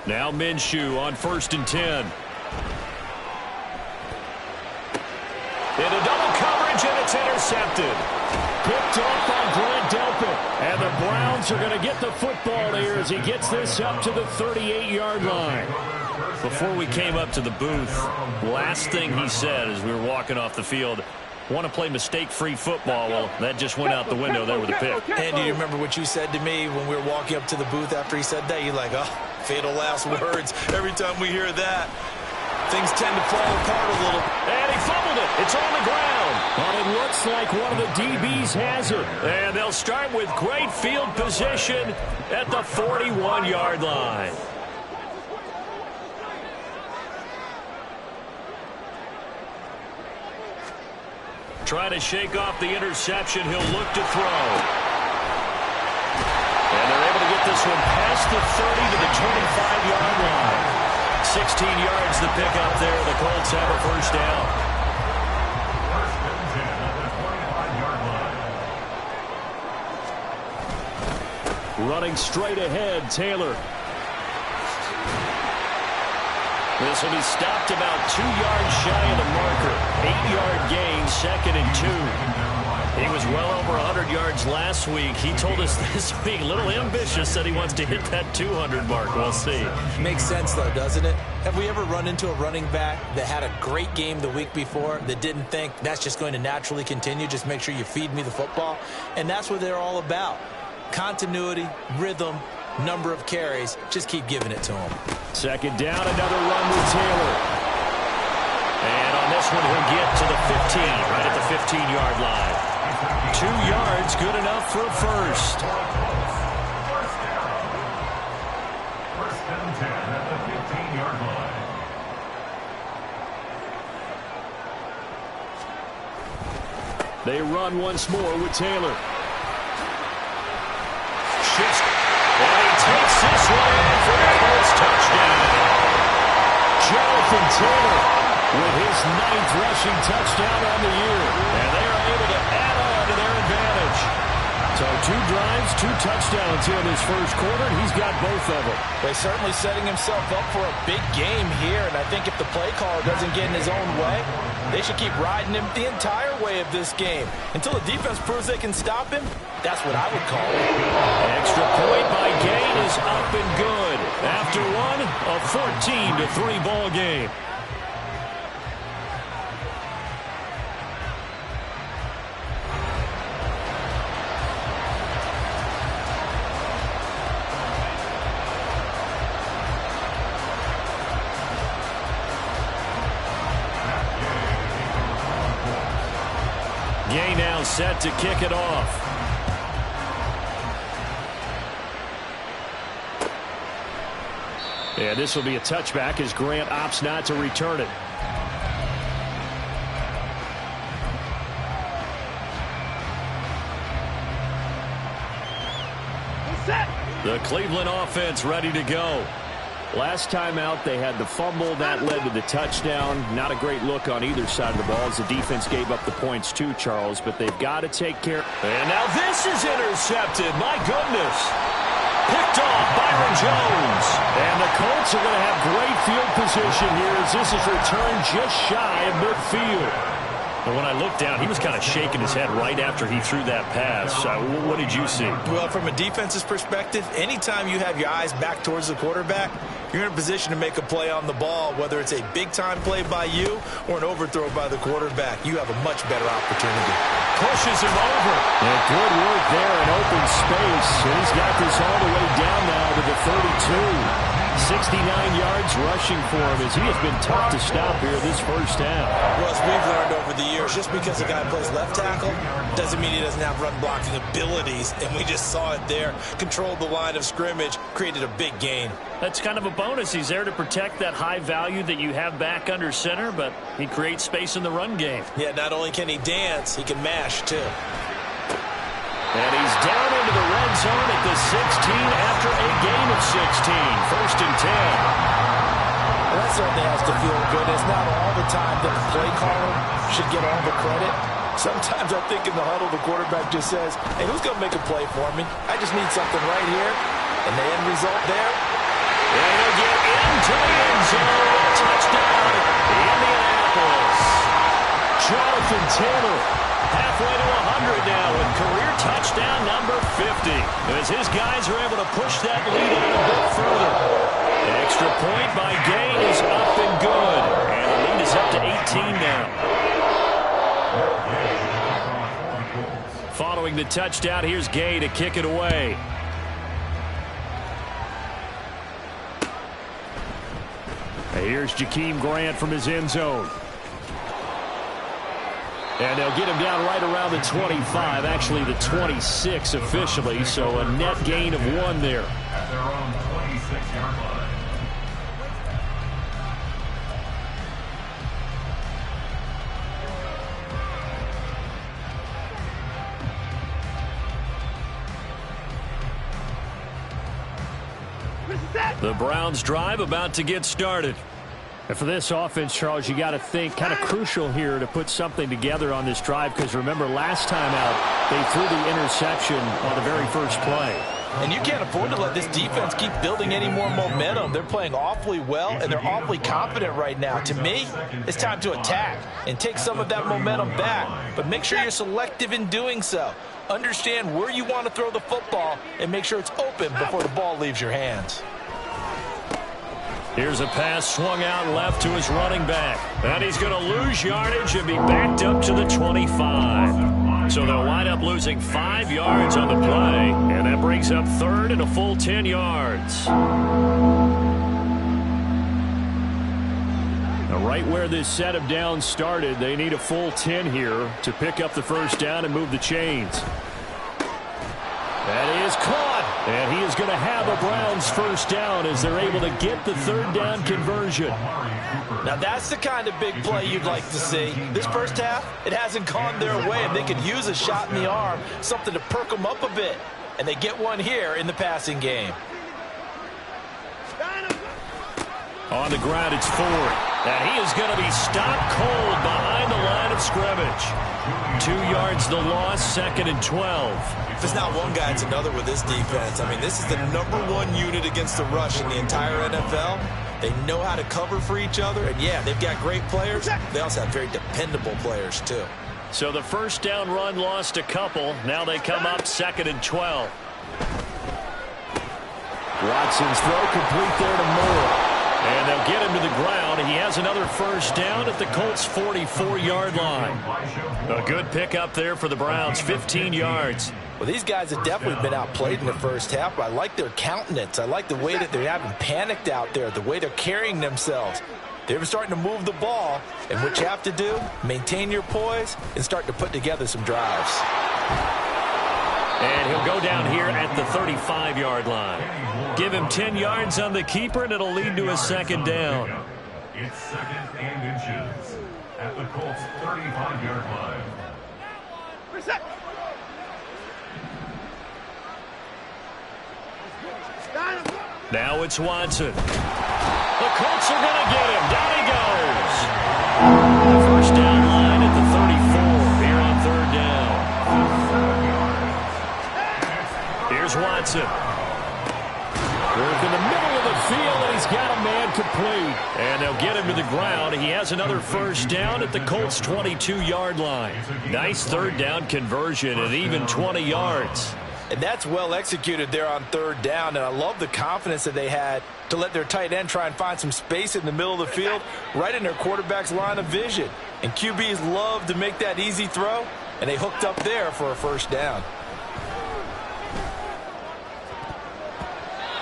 Now Minshew on 1st and 10. Into double coverage, and it's intercepted. Picked off by Draper. And the Browns are going to get the football here as he gets this up to the 38-yard line. Before we came up to the booth, last thing he said as we were walking off the field, want to play mistake-free football. Well, that just went out the window there with a pick. And do you remember what you said to me when we were walking up to the booth after he said that? You're like, oh, fatal last words. Every time we hear that, things tend to fall apart a little. And he fumbled it. It's on the ground. But it looks like one of the DBs has it. And they'll start with great field position at the 41-yard line. Trying to shake off the interception. He'll look to throw. And they're able to get this one past the 30 to the 25-yard line. 16 yards the pickup there. The Colts have a first down. Running straight ahead, Taylor. This will be stopped about 2 yards shy of the marker. 8-yard gain, 2nd and 2. He was well over 100 yards last week. He told us this week, a little ambitious, said he wants to hit that 200 mark. We'll see. Makes sense, though, doesn't it? Have we ever run into a running back that had a great game the week before that didn't think that's just going to naturally continue? Just make sure you feed me the football. And that's what they're all about. Continuity, rhythm, number of carries. Just keep giving it to him. 2nd down, another run with Taylor. And on this one, he'll get to the 15, right at the 15-yard line. 2 yards, good enough for a first. First and 10 at the 15-yard line. They run once more with Taylor. Shifts. And he takes this one in for a first touchdown. Jonathan Taylor with his 9th rushing touchdown on the year. And they are able to add on to their advantage. So 2 drives, 2 touchdowns here in this first quarter, and he's got both of them. He's certainly setting himself up for a big game here, and I think if the play caller doesn't get in his own way, they should keep riding him the entire way of this game. Until the defense proves they can stop him, that's what I would call it. Extra point by Gain is up and good. After one, a 14-3 ball game. Gay now set to kick it off. Yeah, this will be a touchback as Grant opts not to return it. The Cleveland offense ready to go. Last time out, they had the fumble. That led to the touchdown. Not a great look on either side of the ball as the defense gave up the points too, Charles, but they've got to take care. And now this is intercepted. My goodness. Picked off Byron Jones. And the Colts are going to have great field position here as this is returned just shy of midfield. And when I looked down, he was kind of shaking his head right after he threw that pass. What did you see? Well, from a defense's perspective, anytime you have your eyes back towards the quarterback, you're in a position to make a play on the ball, whether it's a big-time play by you or an overthrow by the quarterback. You have a much better opportunity. Pushes him over. And good work there in open space. And he's got this all the way down now to the 32. 69 yards rushing for him as he has been tough to stop here this first half. Well, as we've learned over the years, just because a guy plays left tackle doesn't mean he doesn't have run blocking abilities. And we just saw it there. Controlled the line of scrimmage, created a big gain. That's kind of a bonus. He's there to protect that high value that you have back under center, but he creates space in the run game. Yeah, not only can he dance, he can mash too. And he's down into the red zone at the 16 after a gain of 16. 1st and 10. Well, that certainly has to feel good. It's not all the time that the play caller should get all the credit. Sometimes I think in the huddle, the quarterback just says, hey, who's going to make a play for me? I just need something right here. And the end result there, And he'll get into the end zone. Touchdown, Indianapolis. Jonathan Taylor, halfway to 100 now with career touchdown number 50. As his guys are able to push that lead out a bit further. An extra point by Gay is up and good. And the lead is up to 18 now. Following the touchdown, here's Gay to kick it away. Here's Jakeem Grant from his end zone. And they'll get him down right around the 25, actually the 26 officially, so a net gain of 1 there. At their own 26-yard line. The Browns drive about to get started. And for this offense, Charles, you got to think kind of crucial here to put something together on this drive, because remember last time out they threw the interception on the very first play. And you can't afford to let this defense keep building any more momentum. They're playing awfully well, and they're awfully confident right now. To me, it's time to attack and take some of that momentum back. But make sure you're selective in doing so. Understand where you want to throw the football and make sure it's open before the ball leaves your hands. Here's a pass swung out left to his running back. And he's going to lose yardage and be backed up to the 25. So they'll wind up losing 5 yards on the play. And that brings up third and a full 10 yards. Now right where this set of downs started, they need a full 10 here to pick up the first down and move the chains. That is caught. And he is going to have a Browns first down as they're able to get the third down conversion. Now that's the kind of big play you'd like to see. This first half, it hasn't gone their way, and they could use a shot in the arm, something to perk them up a bit. And they get one here in the passing game. On the ground, it's Ford. And he is going to be stopped cold behind the line of scrimmage. 2 yards the loss, 2nd and 12. If it's not one guy, it's another with this defense. I mean, this is the #1 unit against the rush in the entire NFL. They know how to cover for each other. And, yeah, they've got great players. They also have very dependable players, too. So the first down run lost a couple. Now they come up 2nd and 12. Watson's throw complete there to Moore. And they'll get him to the ground. He has another first down at the Colts' 44-yard line. A good pickup there for the Browns, 15 yards. Well, these guys have definitely been outplayed in the first half, but I like their countenance. I like the way that they haven't panicked out there, the way they're carrying themselves. They're starting to move the ball, and what you have to do, maintain your poise and start to put together some drives. And he'll go down here at the 35-yard line. Give him 10 yards on the keeper, and it'll lead to a second down. It's 2nd and inches at the Colts' 35-yard line. Now it's Watson. The Colts are going to get him. Down he goes. The first down line at the 34 here on 3rd down. Here's Watson. Work in the middle of the field, and he's got a man complete. And they'll get him to the ground. He has another first down at the Colts' 22-yard line. Nice 3rd down conversion and even 20 yards. And that's well executed there on 3rd down. And I love the confidence that they had to let their tight end try and find some space in the middle of the field, right in their quarterback's line of vision. And QBs love to make that easy throw, and they hooked up there for a first down.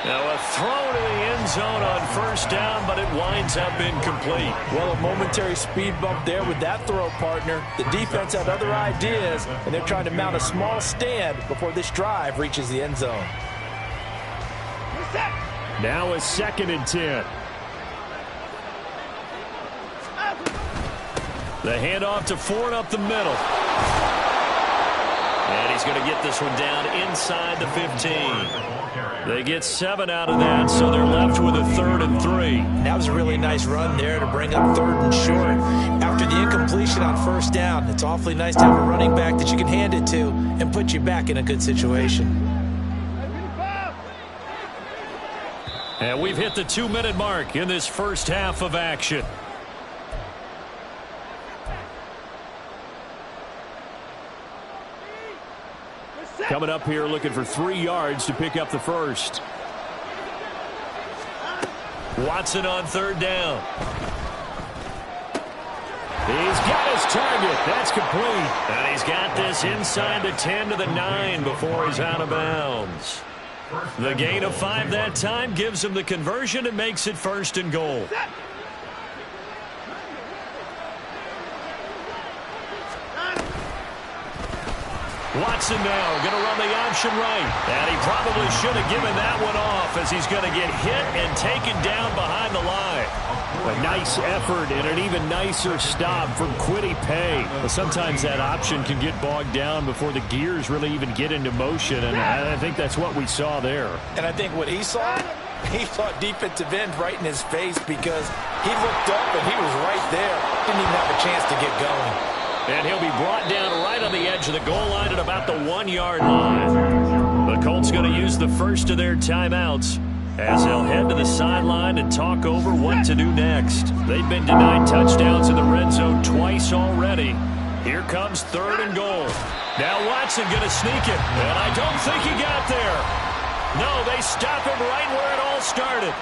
Now a throw to the end zone on first down, but it winds up incomplete. Well, a momentary speed bump there with that throw, partner. The defense had other ideas, and they're trying to mount a small stand before this drive reaches the end zone. Now a 2nd and 10. The handoff to Ford up the middle. And he's going to get this one down inside the 15. They get 7 out of that, so they're left with a 3rd and 3. That was a really nice run there to bring up 3rd and short. After the incompletion on first down, it's awfully nice to have a running back that you can hand it to and put you back in a good situation. And we've hit the 2-minute mark in this first half of action. Coming up here looking for 3 yards to pick up the first. Watson on third down. He's got his target. That's complete. And he's got this inside the 10 to the 9 before he's out of bounds. The gain of 5 that time gives him the conversion and makes it 1st and goal. Watson now going to run the option right. And he probably should have given that one off as he's going to get hit and taken down behind the line. A nice effort and an even nicer stop from Kwity Paye. Sometimes that option can get bogged down before the gears really even get into motion, and I think that's what we saw there. And I think what he saw defensive end right in his face because he looked up and he was right there. Didn't even have a chance to get going. And he'll be brought down right on the edge of the goal line at about the 1-yard line. The Colts going to use the first of their timeouts as they'll head to the sideline and talk over what to do next. They've been denied touchdowns in the red zone twice already. Here comes 3rd and goal. Now Watson going to sneak it, and I don't think he got there. No, they stop him right where it all started.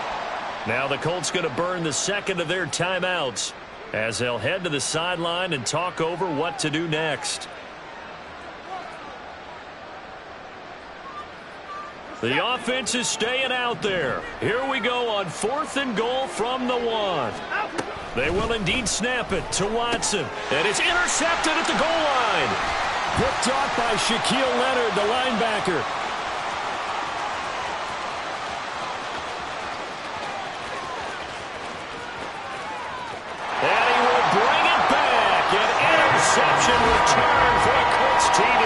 Now the Colts going to burn the second of their timeouts as they'll head to the sideline and talk over what to do next. The offense is staying out there. Here we go on 4th and goal from the 1. They will indeed snap it to Watson. And it's intercepted at the goal line. Picked off by Shaquille Leonard, the linebacker. And he will bring it back. An interception return for a Colts TD.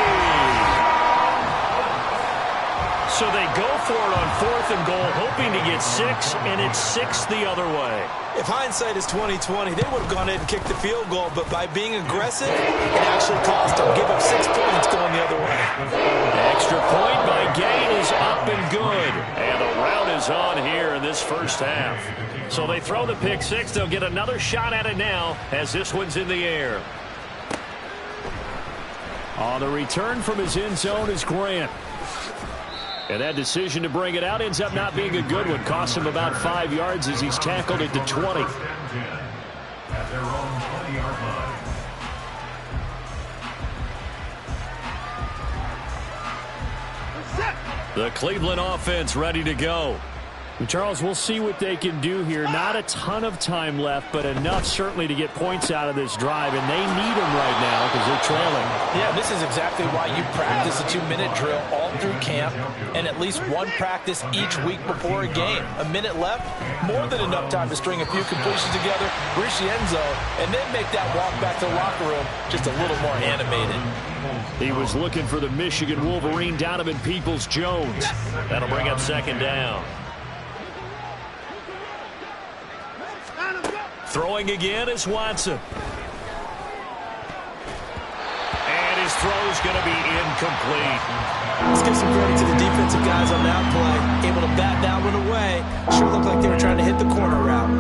So they go for it on 4th and goal, hoping to get 6, and it's 6 the other way. If hindsight is 20/20, they would have gone ahead and kicked the field goal, but by being aggressive, it actually cost them. Give up 6 points going the other way. Extra point by Gain is up and good. And the rout is on here in this first half. So they throw the pick 6. They'll get another shot at it now as this one's in the air. On the return from his end zone is Grant. And that decision to bring it out ends up not being a good one. Costs him about 5 yards as he's tackled at the 20. At their own 20-yard line. The Cleveland offense ready to go. Charles, we'll see what they can do here. Not a ton of time left, but enough certainly to get points out of this drive, and they need them right now because they're trailing. Yeah, this is exactly why you practice a 2-minute drill all through camp and at least one practice each week before a game. A minute left, more than enough time to string a few completions together, reach the end zone, and then make that walk back to the locker room just a little more animated. He was looking for the Michigan Wolverine, Donovan Peoples-Jones. That'll bring up 2nd down. Throwing again is Watson. And his throw is going to be incomplete. Let's give some credit to the defensive guys on that play. Able to bat that one away. Sure looked like they were trying to hit the corner route.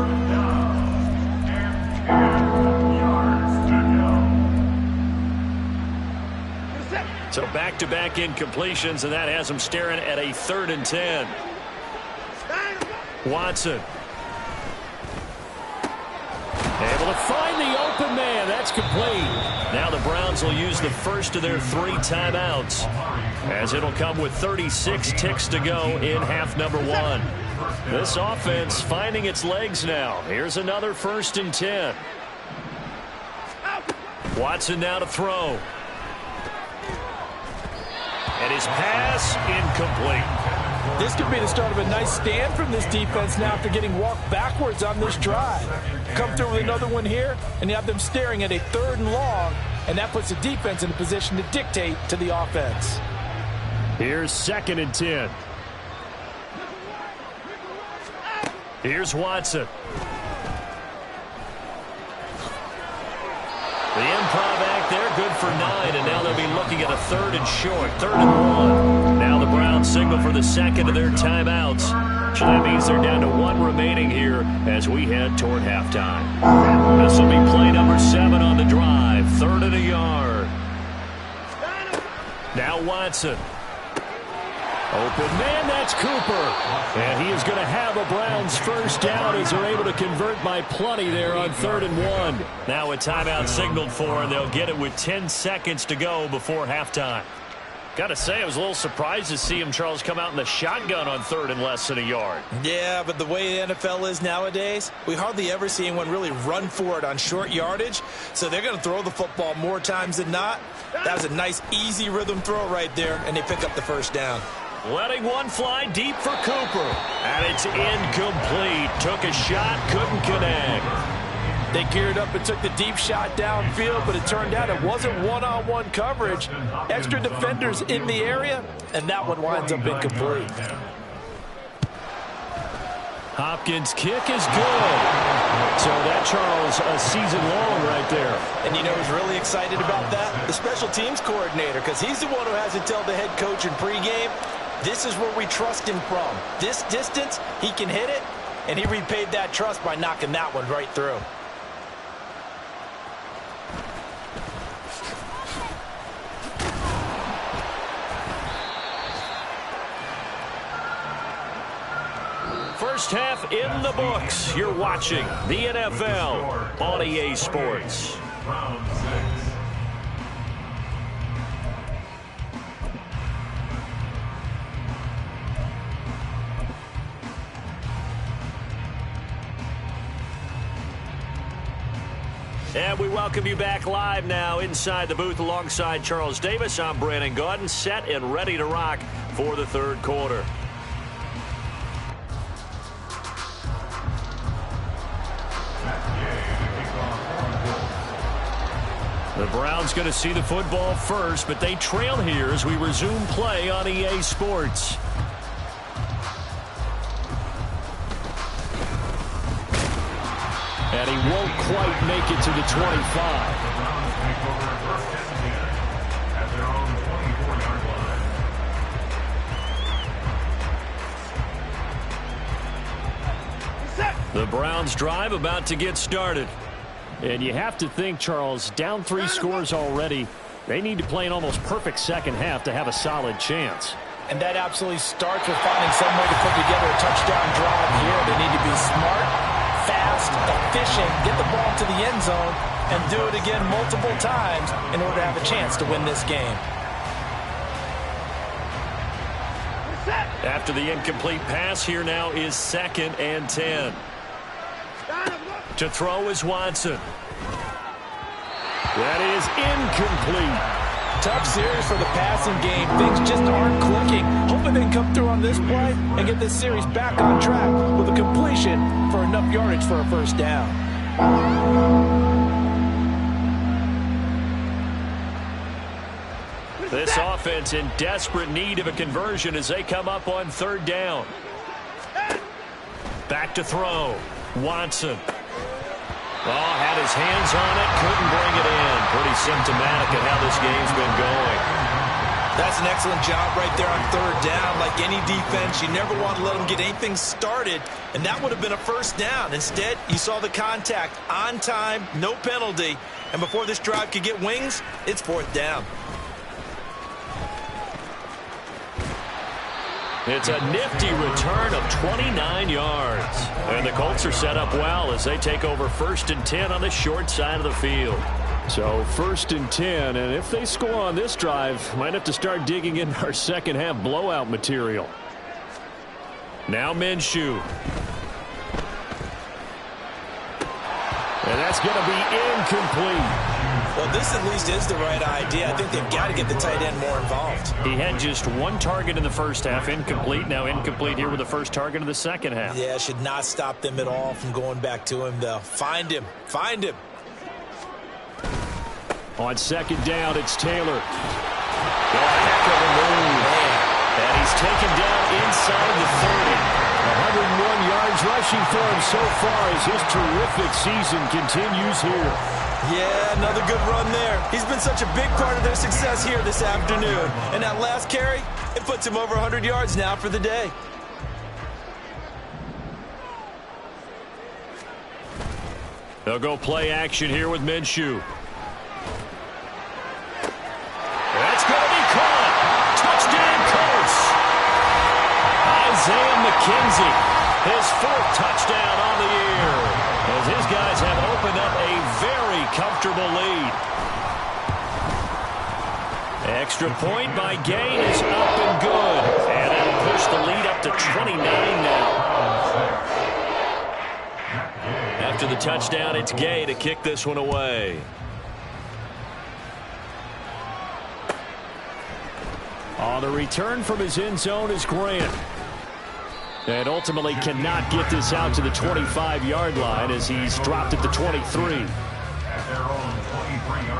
So back-to-back incompletions, and that has them staring at a 3rd and 10. Watson. Able to find the open man. That's complete. Now the Browns will use the first of their 3 timeouts, as it'll come with 36 ticks to go in half number 1. This offense finding its legs now. Here's another 1st and 10. Watson now to throw. And his pass incomplete. This could be the start of a nice stand from this defense now after getting walked backwards on this drive. Come through with another one here, and you have them staring at a 3rd and long, and that puts the defense in a position to dictate to the offense. Here's 2nd and 10. Here's Watson. The improv act there, good for 9, and now they'll be looking get a 3rd and short, 3rd and 1. Now the Browns signal for the second of their timeouts. So that means they're down to 1 remaining here as we head toward halftime. This will be play number 7 on the drive, 3rd and a yard. Now Watson. Open man, that's Cooper. And he is going to have a Browns first down as they're able to convert by plenty there on 3rd and 1. Now a timeout signaled for, and they'll get it with 10 seconds to go before halftime. Got to say, I was a little surprised to see him, Charles, come out in the shotgun on 3rd and less than a yard. Yeah, but the way the NFL is nowadays, we hardly ever see anyone really run for it on short yardage. So they're going to throw the football more times than not. That was a nice, easy rhythm throw right there, and they pick up the first down. Letting one fly deep for Cooper. And it's incomplete. Took a shot, couldn't connect. They geared up and took the deep shot downfield, but it turned out it wasn't one-on-one coverage. Extra defenders in the area, and that one winds up incomplete. Hopkins' kick is good. So that, Charles, a season long right there. And you know who's really excited about that? The special teams coordinator, because he's the one who has to tell the head coach in pregame, this is where we trust him from. This distance, he can hit it, and he repaid that trust by knocking that one right through. First half in the books. You're watching the NFL on EA Sports. Round 6. And we welcome you back live now inside the booth alongside Charles Davis. I'm Brandon Gaudin, set and ready to rock for the 3rd quarter. The Browns going to see the football first, but they trail here as we resume play on EA Sports. And he won't quite make it to the 25. The Browns drive about to get started. And you have to think, Charles, down 3 scores already. They need to play an almost perfect second half to have a solid chance. And that absolutely starts with finding some way to put together a touchdown drive here. They need to be smart, fast, efficient, get the ball to the end zone, and do it again multiple times in order to have a chance to win this game. After the incomplete pass, here now is 2nd and 10. To throw is Watson. That is incomplete. Tough series for the passing game. Things just aren't clicking. Hoping they can come through on this play and get this series back on track with a completion for enough yardage for a first down. This offense in desperate need of a conversion as they come up on 3rd down. Back to throw. Watson. Oh, had his hands on it, couldn't bring it in. Pretty symptomatic of how this game's been going. That's an excellent job right there on 3rd down. Like any defense, you never want to let them get anything started, and that would have been a first down. Instead, you saw the contact on time, no penalty, and before this drive could get wings, it's 4th down. It's a nifty return of 29 yards. And the Colts are set up well as they take over 1st and 10 on the short side of the field. So 1st and 10, and if they score on this drive, might have to start digging in our second half blowout material. Now Minshew. And that's going to be incomplete. Well, this at least is the right idea. I think they've got to get the tight end more involved. He had just 1 target in the first half, incomplete. Now incomplete here with the first target of the second half. Yeah, should not stop them at all from going back to him, though. Find him. Find him. On 2nd down, it's Taylor. Oh, heck of a move. And he's taken down inside the 30. 101 yards rushing for him so far as his terrific season continues here. Yeah, another good run there. He's been such a big part of their success here this afternoon. And that last carry, it puts him over 100 yards now for the day. They'll go play action here with Minshew. That's going to be caught. Touchdown, Colts. Isaiah McKenzie, his 4th touchdown on the year, as his guys have opened up a very comfortable lead. Extra point by Gain is up and good. And that'll push the lead up to 29 now. After the touchdown, it's Gay to kick this one away. On the return from his end zone is Grant. And ultimately cannot get this out to the 25-yard line as he's dropped at the 23.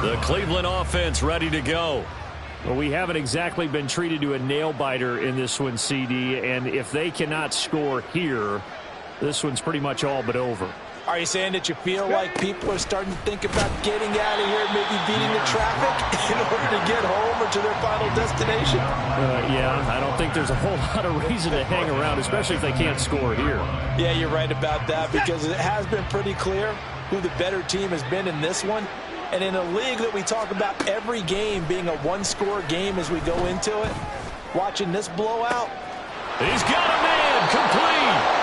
The Cleveland offense ready to go. Well, we haven't exactly been treated to a nail-biter in this one, CD. And if they cannot score here, this one's pretty much all but over. Are you saying that you feel like people are starting to think about getting out of here, maybe beating the traffic in order to get home or to their final destination? Yeah, I don't think there's a whole lot of reason to hang around, especially if they can't score here. Yeah, you're right about that, because it has been pretty clear who the better team has been in this one. And in a league that we talk about every game being a one-score game as we go into it, watching this blowout. He's got a man, complete.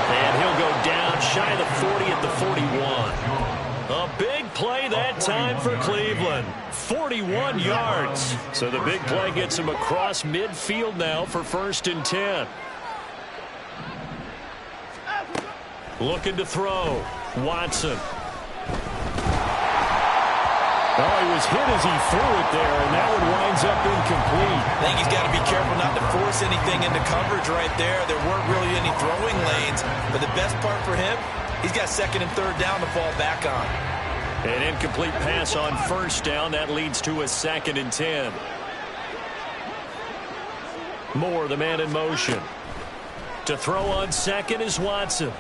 And he'll go down shy of the 40 at the 41. A big play that time for Cleveland. 41 yards. So the big play gets him across midfield now for 1st and 10. Looking to throw. Watson. Oh, he was hit as he threw it there, and that one winds up incomplete. I think he's got to be careful not to force anything into coverage right there. There weren't really any throwing lanes, but the best part for him, he's got 2nd and 3rd down to fall back on. An incomplete pass on 1st down. That leads to a 2nd and 10. Moore, the man in motion. To throw on 2nd is Watson.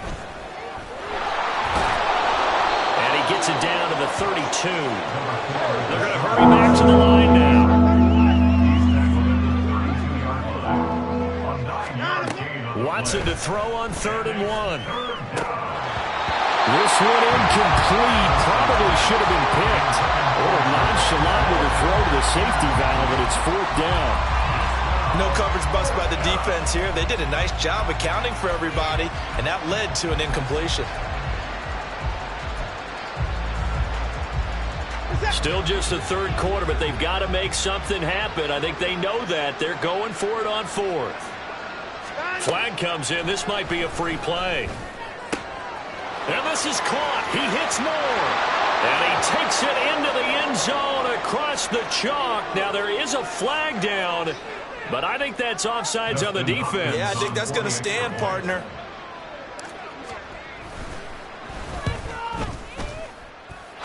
Gets it down to the 32. They're going to hurry back to the line now. Watson to throw on 3rd and 1. This one incomplete. Probably should have been picked. A little nonchalant with a throw to the safety valve, and it's 4th down. No coverage bust by the defense here. They did a nice job accounting for everybody, and that led to an incompletion. Still just the 3rd quarter, but they've got to make something happen. I think they know that. They're going for it on 4th. Flag comes in. This might be a free play. And this is caught. He hits Moore. And he takes it into the end zone across the chalk. Now there is a flag down, but I think that's offsides on the defense. Yeah, I think that's going to stand, partner.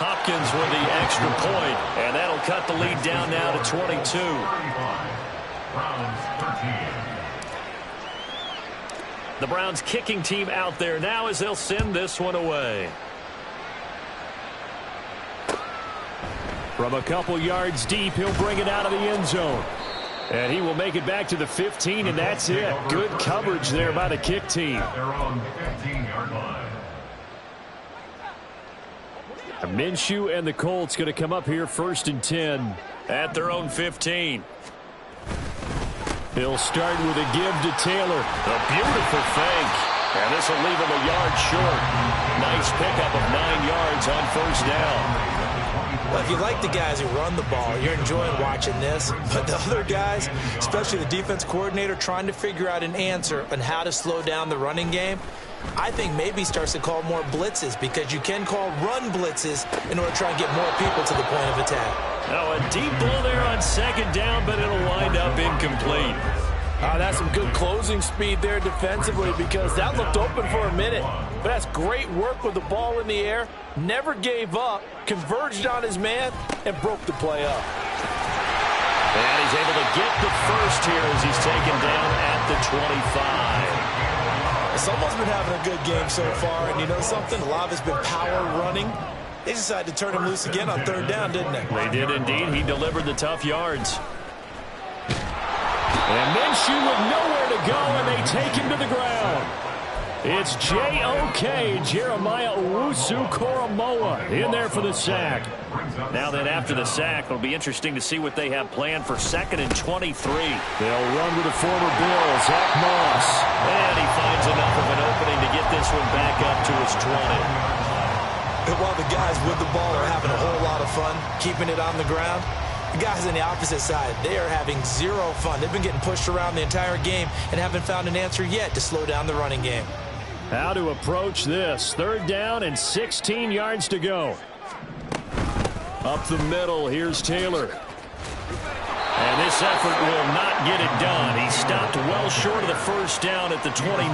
Hopkins with the extra point, and that'll cut the lead down now to 22. The Browns kicking team out there now as they'll send this one away. From a couple yards deep, he'll bring it out of the end zone. And he will make it back to the 15, and that's it. Good coverage there by the kick team. Minshew and the Colts going to come up here 1st and 10 at their own 15. He'll start with a give to Taylor. A beautiful fake. And this will leave him a yard short. Nice pickup of 9 yards on 1st down. Well, if you like the guys who run the ball, you're enjoying watching this. But the other guys, especially the defense coordinator, trying to figure out an answer on how to slow down the running game, I think maybe starts to call more blitzes, because you can call run blitzes in order to try and get more people to the point of attack. Now a deep ball there on 2nd down, but it'll wind up incomplete. That's some good closing speed there defensively, because that looked open for a minute. But that's great work with the ball in the air. Never gave up, converged on his man, and broke the play up. And he's able to get the first here as he's taken down at the 25. Someone's been having a good game so far, and you know something? A lot of it's been power running. They decided to turn him loose again on third down, didn't they? They did indeed. He delivered the tough yards. And Minshew with nowhere to go, and they take him to the ground. It's J.O.K. Jeremiah Owusu-Koramoah in there for the sack. Now then, after the sack, it'll be interesting to see what they have planned for 2nd and 23. They'll run with the former Bill, Zach Moss. And he finds enough of an opening to get this one back up to his 20. And while the guys with the ball are having a whole lot of fun keeping it on the ground, the guys on the opposite side, they are having zero fun. They've been getting pushed around the entire game and haven't found an answer yet to slow down the running game. How to approach this. 3rd down and 16 yards to go. Up the middle, here's Taylor. And this effort will not get it done. He stopped well short of the 1st down at the 29.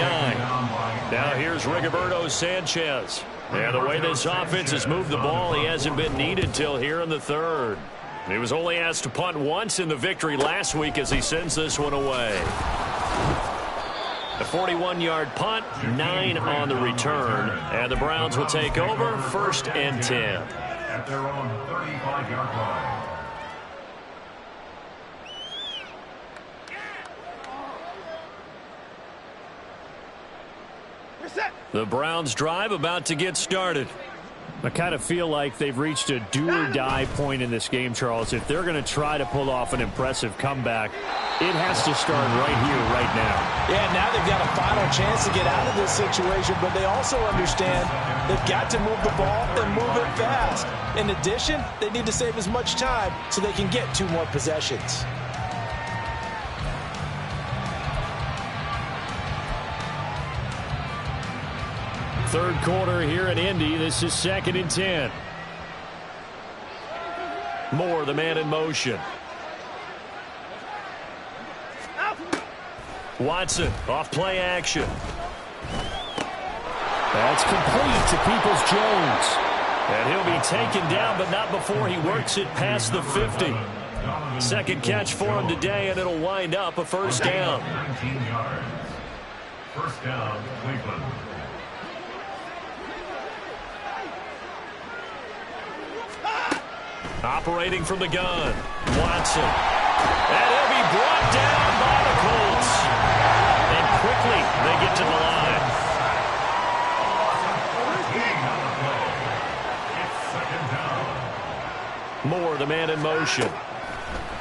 Now here's Rigoberto Sanchez. And the way this offense has moved the ball, he hasn't been needed till here in the 3rd. He was only asked to punt once in the victory last week as he sends this one away. A 41-yard punt, 9 on the return. And the Browns will take over 1st and 10. At their own 35-yard line. The Browns drive about to get started. I kind of feel like they've reached a do-or-die point in this game, Charles. If they're going to try to pull off an impressive comeback, it has to start right here, right now. Yeah, now they've got a final chance to get out of this situation, but they also understand they've got to move the ball and move it fast. In addition, they need to save as much time so they can get 2 more possessions. Third quarter here in Indy. This is 2nd and 10. Moore, the man in motion. Watson, off play action. That's complete to Peoples-Jones. And he'll be taken down, but not before he works it past the 50. 2nd catch for him today, and it'll wind up a 1st down. 19 yards. 1st down, Cleveland. Operating from the gun, Watson. And he'll be brought down by the Colts. And quickly they get to the line. Moore, the man in motion.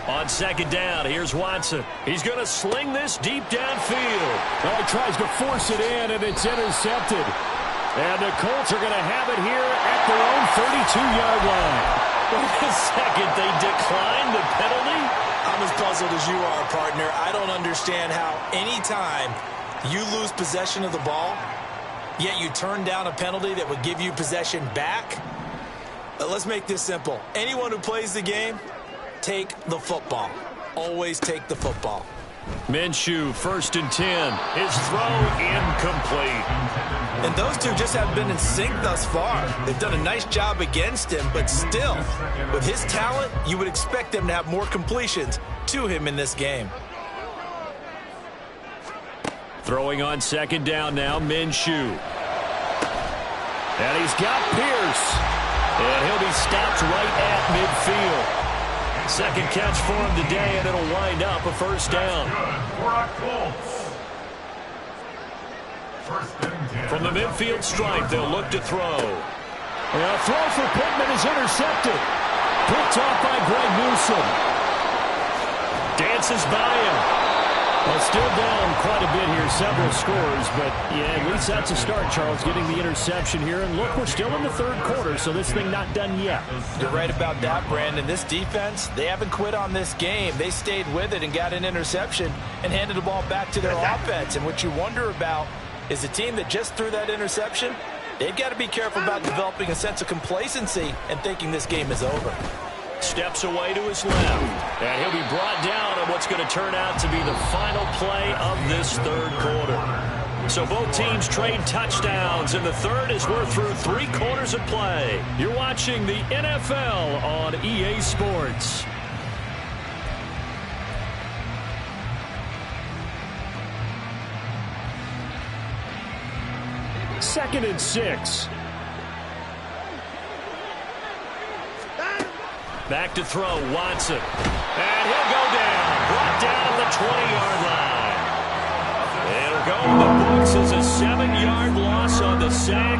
On 2nd down, here's Watson. He's going to sling this deep downfield. Oh, he tries to force it in, and it's intercepted. And the Colts are going to have it here at their own 32-yard line. Wait a second, they declined the penalty? I'm as puzzled as you are, partner. I don't understand how any time you lose possession of the ball, yet you turn down a penalty that would give you possession back. Let's make this simple. Anyone who plays the game, take the football. Always take the football. Minshew, 1st and 10. His throw incomplete. And those two just haven't been in sync thus far. They've done a nice job against him, but still, with his talent, you would expect them to have more completions to him in this game. Throwing on 2nd down now, Minshew. And he's got Pierce. And he'll be stopped right at midfield. 2nd catch for him today, and it'll wind up a 1st down. From the midfield stripe, they'll look to throw. And a throw for Pittman is intercepted. Picked off by Greg Newsome. Dances by him. Well, still down quite a bit here, several scores, but yeah, at least that's a start, Charles, getting the interception here. And look, we're still in the 3rd quarter, so this thing not done yet. You're right about that, Brandon. This defense, they haven't quit on this game. They stayed with it and got an interception and handed the ball back to their offense. And what you wonder about is a team that just threw that interception, they've got to be careful about developing a sense of complacency and thinking this game is over. Steps away to his left. And he'll be brought down on what's going to turn out to be the final play of this 3rd quarter. So both teams trade touchdowns in the 3rd as we're through 3 quarters of play. You're watching the NFL on EA Sports. 2nd and 6. Back to throw, Watson. And he'll go down. Brought down at the 20-yard line. It'll go in the books as a 7-yard loss on the sack.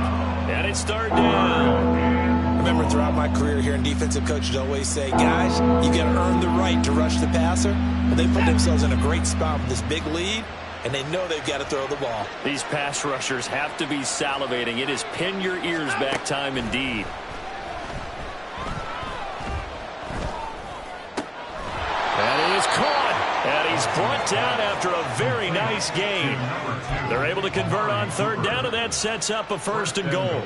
And it's 3rd down. I remember throughout my career hearing defensive coaches always say, guys, you got to earn the right to rush the passer. But they put themselves in a great spot with this big lead, and they know they've got to throw the ball. These pass rushers have to be salivating. It is pin your ears back time indeed. And he is caught. And he's brought down after a very nice game. They're able to convert on 3rd down, and that sets up a 1st and goal.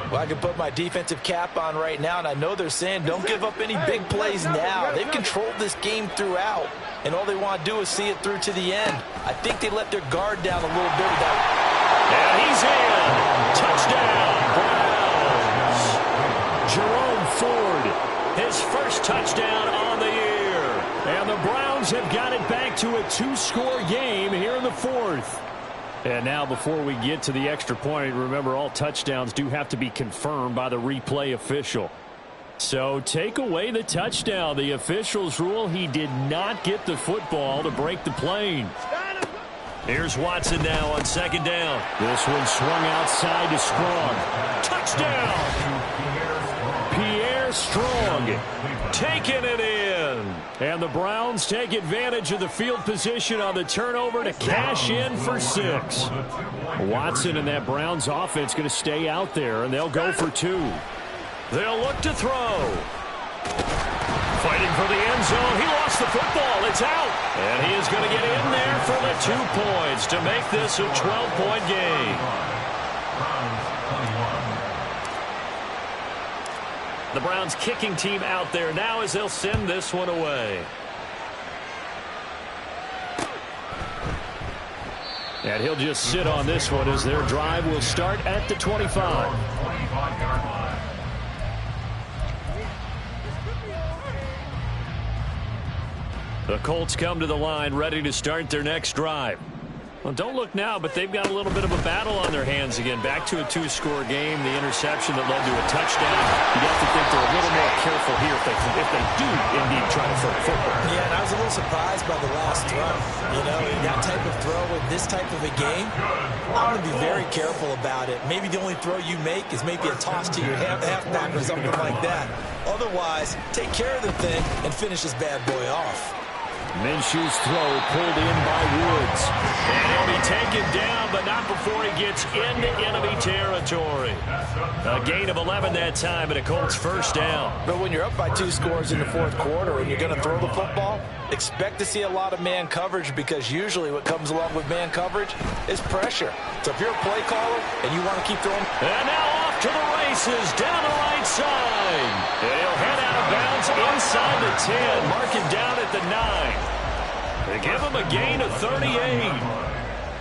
Well, I can put my defensive cap on right now, and I know they're saying don't give up any big plays now. They've controlled this game throughout, and all they want to do is see it through to the end. I think they let their guard down a little bit of that. And he's in. Touchdown, Browns. Jerome Ford, his first touchdown on the year. And the Browns have got it back to a 2-score game here in the 4th. And now before we get to the extra point, remember all touchdowns do have to be confirmed by the replay official. So take away the touchdown. The officials rule he did not get the football to break the plane. Here's Watson now on 2nd down. This one swung outside to Strong. Touchdown! Pierre Strong taking it in. And the Browns take advantage of the field position on the turnover to cash in for 6. Watson and that Browns offense going to stay out there, and they'll go for 2. They'll look to throw. Fighting for the end zone. He lost the football. It's out. And he is going to get in there for the 2 points to make this a 12-point game. The Browns kicking team out there now as they'll send this one away. And he'll just sit on this one as their drive will start at the 25. The Colts come to the line ready to start their next drive. Well, don't look now, but they've got a little bit of a battle on their hands again. Back to a 2-score game. The interception that led to a touchdown. You'd have to think they're a little more careful here if they do indeed try to throw the football. Yeah, and I was a little surprised by the last throw. You know, that type of throw with this type of a game, I'm going to be very careful about it. Maybe the only throw you make is maybe a toss to your halfback or something like that. Otherwise, take care of the thing and finish this bad boy off. Minshew's throw pulled in by Woods. And he'll be taken down, but not before he gets into enemy territory. A gain of 11 that time, and a Colts 1st down. But when you're up by 2 scores in the 4th quarter and you're going to throw the football, expect to see a lot of man coverage, because usually what comes along with man coverage is pressure. So if you're a play caller and you want to keep throwing. And now off to the races down the right side. And he'll head out of bounds inside the 10, marking down at the 9. They give him a gain of 38.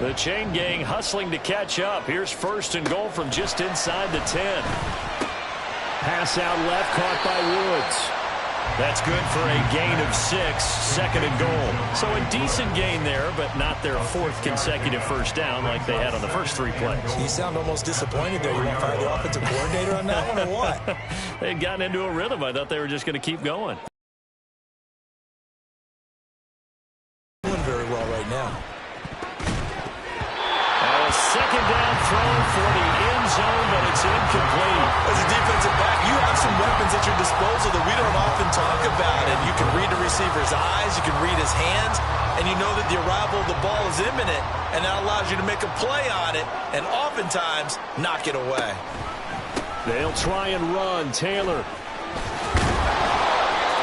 The chain gang hustling to catch up. Here's 1st and goal from just inside the 10. Pass out left, caught by Woods. That's good for a gain of 6, 2nd and goal. So a decent gain there, but not their 4th consecutive 1st down like they had on the first 3 plays. You sound almost disappointed there. You want to fire the offensive coordinator on that one or what? They'd gotten into a rhythm. I thought they were just going to keep going. Very well right now. A 2nd down throw for the end zone, but it's incomplete. As a defensive back, you have some weapons at your disposal that we don't often talk about. And you can read the receiver's eyes, you can read his hands, and you know that the arrival of the ball is imminent, and that allows you to make a play on it and oftentimes knock it away. They'll try and run. Taylor.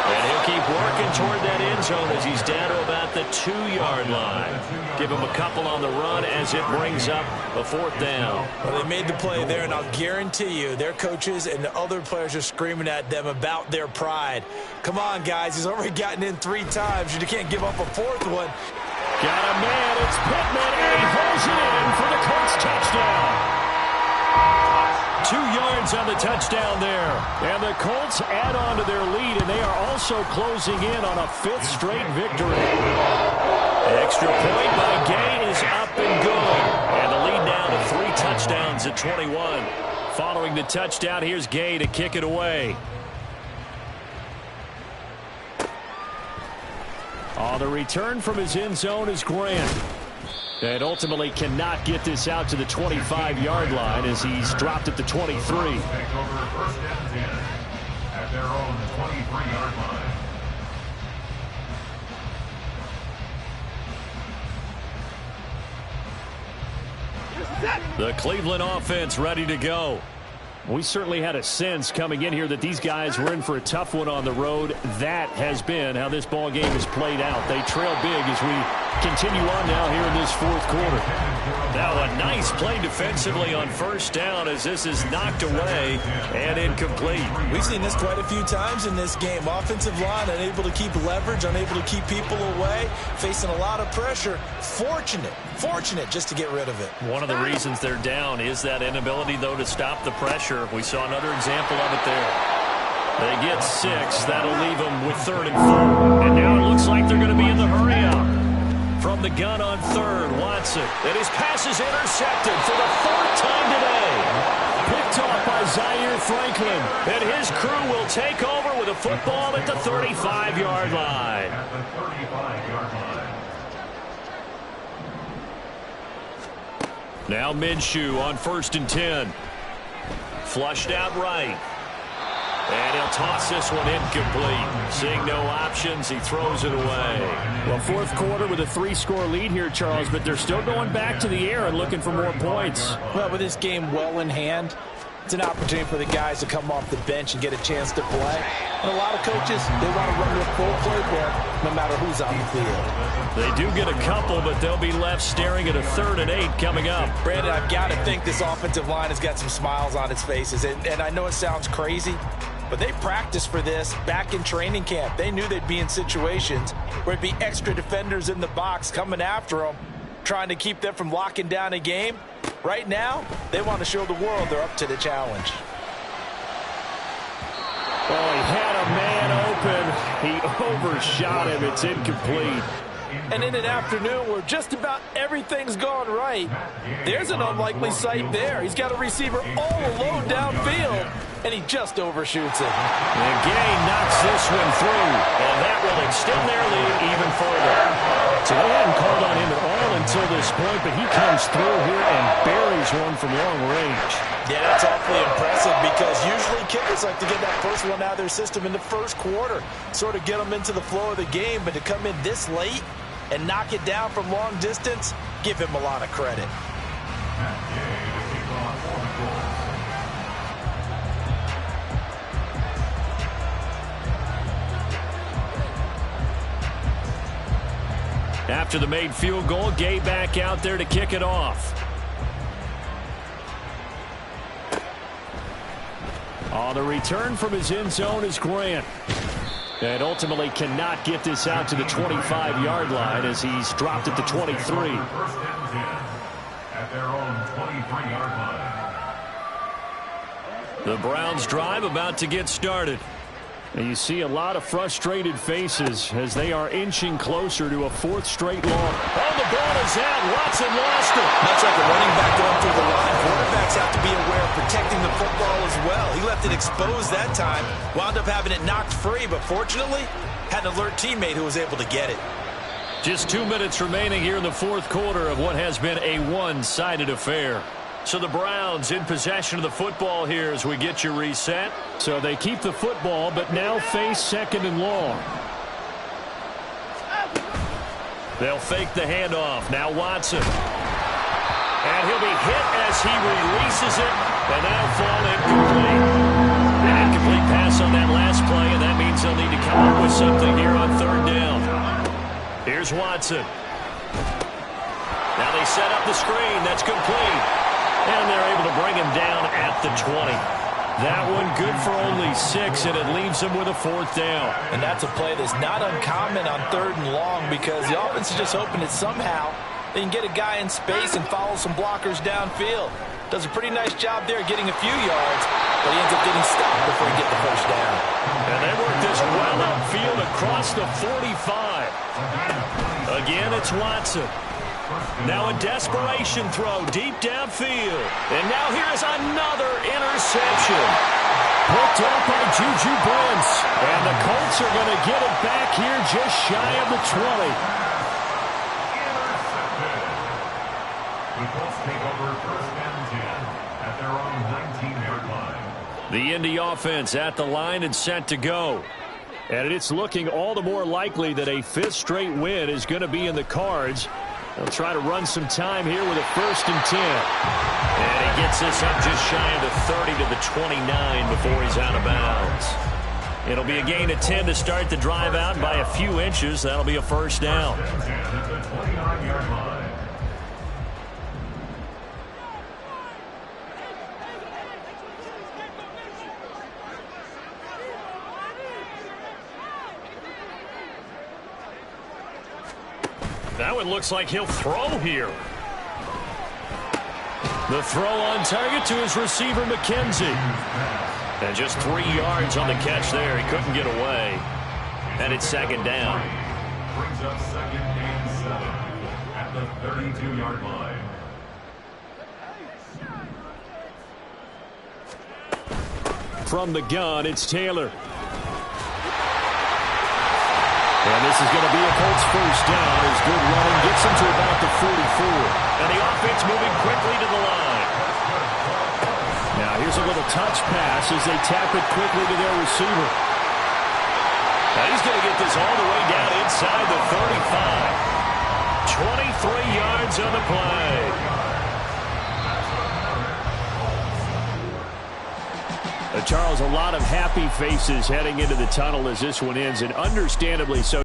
And he'll keep working toward that end zone as he's down to about the 2-yard line. Give him a couple on the run as it brings up a 4th down. Well, they made the play there, and I'll guarantee you their coaches and the other players are screaming at them about their pride. Come on, guys. He's already gotten in 3 times. You can't give up a 4th one. Got a man. It's Pittman, and he holds it in for the Colts touchdown. 2 yards on the touchdown there. And the Colts add on to their lead, and they are also closing in on a 5th straight victory. Extra point by Gay is up and good. And the lead down to 3 touchdowns. touchdowns at 21. Following the touchdown, here's Gay to kick it away. On the return from his end zone is Grant. And ultimately cannot get this out to the 25-yard line as he's dropped at the 23. Take over first and 10 at their own 23-yard line. The Cleveland offense ready to go. We certainly had a sense coming in here that these guys were in for a tough one on the road. That has been how this ball game has played out. They trail big as we continue on now here in this fourth quarter. Now a nice play defensively on first down as this is knocked away and incomplete. We've seen this quite a few times in this game. Offensive line unable to keep leverage, unable to keep people away, facing a lot of pressure. Fortunate just to get rid of it. One of the reasons they're down is that inability, though, to stop the pressure. We saw another example of it there. They get 6. That'll leave them with 3rd and 4. And now it looks like they're going to be in the hurry up. From the gun on 3rd, Watson. And his pass is intercepted for the 4th time today. Picked off by Zaire Franklin. And his crew will take over with a football at the 35-yard line. At the 35-yard line. Now Minshew on 1st and 10. Flushed out right. And he'll toss this one incomplete. Seeing no options, he throws it away. Well, fourth quarter with a 3-score lead here, Charles, but they're still going back to the air and looking for more points. Well, with this game well in hand, it's an opportunity for the guys to come off the bench and get a chance to play. And a lot of coaches, they want to run their full playbook no matter who's on the field. They do get a couple, but they'll be left staring at a 3rd and 8 coming up. Brandon, I've got to think this offensive line has got some smiles on its faces. And I know it sounds crazy, but they practiced for this back in training camp. They knew they'd be in situations where it'd be extra defenders in the box coming after them, trying to keep them from locking down a game. Right now, they want to show the world they're up to the challenge. Oh, he had a man open. He overshot him. It's incomplete. And in an afternoon where just about everything's gone right, there's an unlikely sight there. He's got a receiver all alone downfield, and he just overshoots it. And Gay knocks this one through, and that will extend their lead even further. So they hadn't called on him at all until this point, but he comes through here and buries one from long range. Yeah, that's awfully impressive because usually kickers like to get that first one out of their system in the first quarter, sort of get them into the flow of the game, but to come in this late and knock it down from long distance, give him a lot of credit. After the made field goal, Gay back out there to kick it off. On the return from his end zone is Grant. And ultimately cannot get this out to the 25-yard line as he's dropped at the 23. First and 10 at their own 23-yard line. The Browns drive about to get started. And you see a lot of frustrated faces as they are inching closer to a 4th straight long. Oh, the ball is out. Watson lost it. Much like a running back going through the line, quarterbacks have to be aware of protecting the football as well. He left it exposed that time, wound up having it knocked free, but fortunately had an alert teammate who was able to get it. Just 2 minutes remaining here in the fourth quarter of what has been a one-sided affair. So the Browns in possession of the football here as we get you reset. So they keep the football, but now face 2nd and long. They'll fake the handoff. Now Watson. And he'll be hit as he releases it, and that'll fall incomplete. An incomplete pass on that last play, and that means they'll need to come up with something here on 3rd down. Here's Watson. Now they set up the screen. That's complete. And they're able to bring him down at the 20. That one good for only 6, and it leaves them with a 4th down. And that's a play that's not uncommon on 3rd and long because the offense is just hoping that somehow they can get a guy in space and follow some blockers downfield. Does a pretty nice job there getting a few yards, but he ends up getting stopped before he gets the first down. And they work this well upfield across the 45. Again, it's Watson. Now a desperation throw deep downfield. And now here is another interception. Picked up by Juju Brents. And the Colts are going to get it back here just shy of the 20. The Colts take over first and 10 at their own 19-yard line. The Indy offense at the line and set to go. And it's looking all the more likely that a fifth straight win is going to be in the cards. They'll try to run some time here with a first and 10. And he gets this up just shy of the 30 to the 29 before he's out of bounds. It'll be a gain of 10 to start the drive out by a few inches. That'll be a first down. First and 10 at the 29-yard line. That one looks like he'll throw here. The throw on target to his receiver, McKenzie. And just 3 yards on the catch there. He couldn't get away. And it's second down. Brings up second and 7 at the 32-yard line. From the gun, it's Taylor. And this is going to be a Colts first down as good running gets him to about the 44. And the offense moving quickly to the line. Now here's a little touch pass as they tap it quickly to their receiver. Now he's going to get this all the way down inside the 35. 23 yards on the play. Charles, a lot of happy faces heading into the tunnel as this one ends, and understandably so.